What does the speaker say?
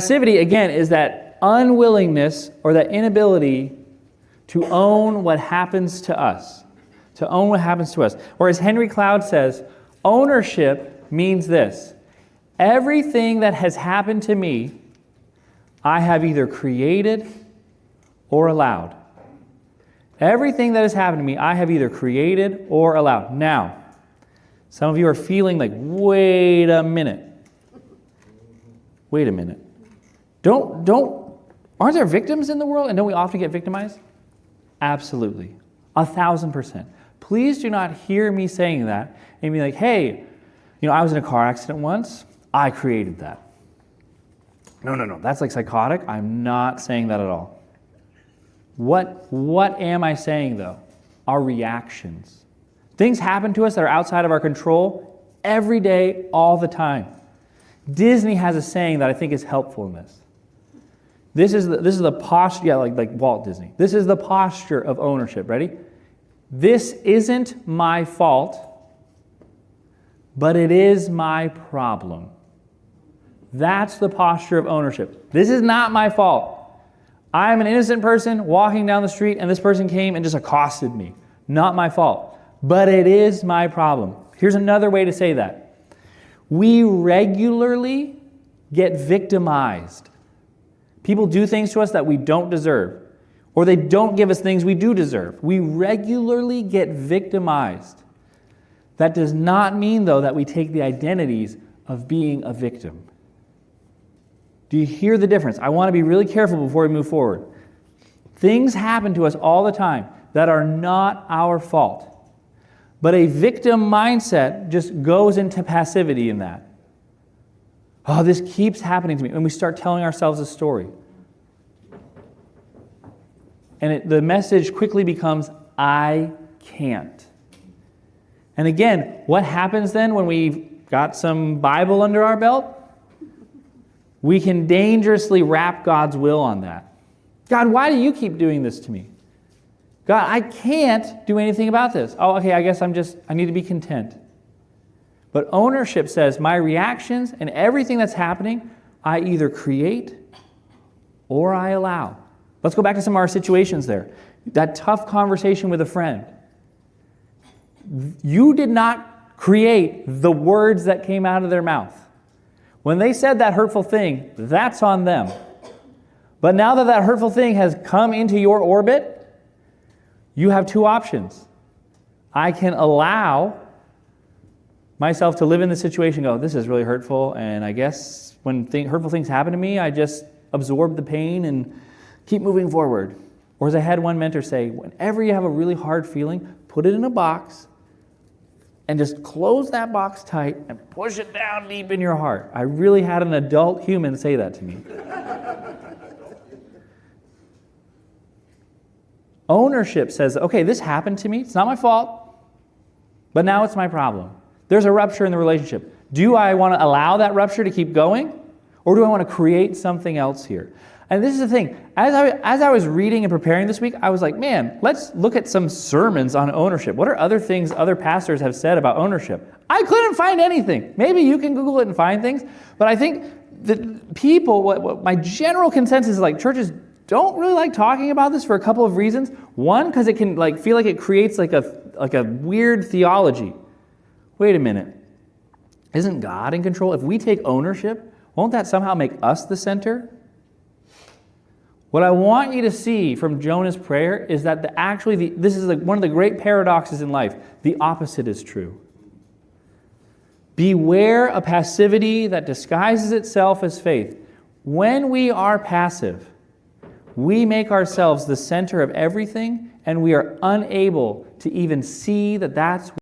Passivity, again, is that unwillingness or that inability to own what happens to us. To own what happens to us. Or as Henry Cloud says, ownership means this: everything that has happened to me, I have either created or allowed. Everything that has happened to me, I have either created or allowed. Now, some of you are feeling like, wait a minute. Wait a minute. Aren't there victims in the world, and don't we often get victimized? Absolutely. 1,000%. Please do not hear me saying that and be like, hey, I was in a car accident once. I created that. No. That's like psychotic. I'm not saying that at all. What am I saying, though? Our reactions. Things happen to us that are outside of our control every day, all the time. Disney has a saying that I think is helpful in this. This is the posture, like Walt Disney. This is the posture of ownership. Ready? This isn't my fault, but it is my problem. That's the posture of ownership. This is not my fault. I'm an innocent person walking down the street and this person came and just accosted me. Not my fault, but it is my problem. Here's another way to say that. We regularly get victimized. People do things to us that we don't deserve, or they don't give us things we do deserve. We regularly get victimized. That does not mean, though, that we take the identities of being a victim. Do you hear the difference? I want to be really careful before we move forward. Things happen to us all the time that are not our fault. But a victim mindset just goes into passivity in that. Oh, this keeps happening to me. And we start telling ourselves a story. And the message quickly becomes, I can't. And again, what happens then when we've got some Bible under our belt? We can dangerously wrap God's will on that. God, why do you keep doing this to me? God, I can't do anything about this. Oh, okay, I guess I need to be content. But ownership says my reactions and everything that's happening, I either create or I allow. Let's go back to some of our situations there. That tough conversation with a friend. You did not create the words that came out of their mouth. When they said that hurtful thing, that's on them. But now that hurtful thing has come into your orbit, you have two options. I can allow myself to live in the situation and go, this is really hurtful, and I guess when hurtful things happen to me, I just absorb the pain and keep moving forward. Or as I had one mentor say, whenever you have a really hard feeling, put it in a box and just close that box tight and push it down deep in your heart. I really had an adult human say that to me. Ownership says, okay, this happened to me. It's not my fault, but now it's my problem. There's a rupture in the relationship. Do I want to allow that rupture to keep going? Or do I want to create something else here? And this is the thing. As I was reading and preparing this week, I was like, man, let's look at some sermons on ownership. What are other things other pastors have said about ownership? I couldn't find anything. Maybe you can Google it and find things. But I think that people, what my general consensus is like, churches don't really like talking about this for a couple of reasons. One, because it can feel like it creates like a weird theology. Wait a minute. Isn't God in control? If we take ownership, won't that somehow make us the center? What I want you to see from Jonah's prayer is that this is one of the great paradoxes in life. The opposite is true. Beware a passivity that disguises itself as faith. When we are passive, we make ourselves the center of everything, and we are unable to even see that that's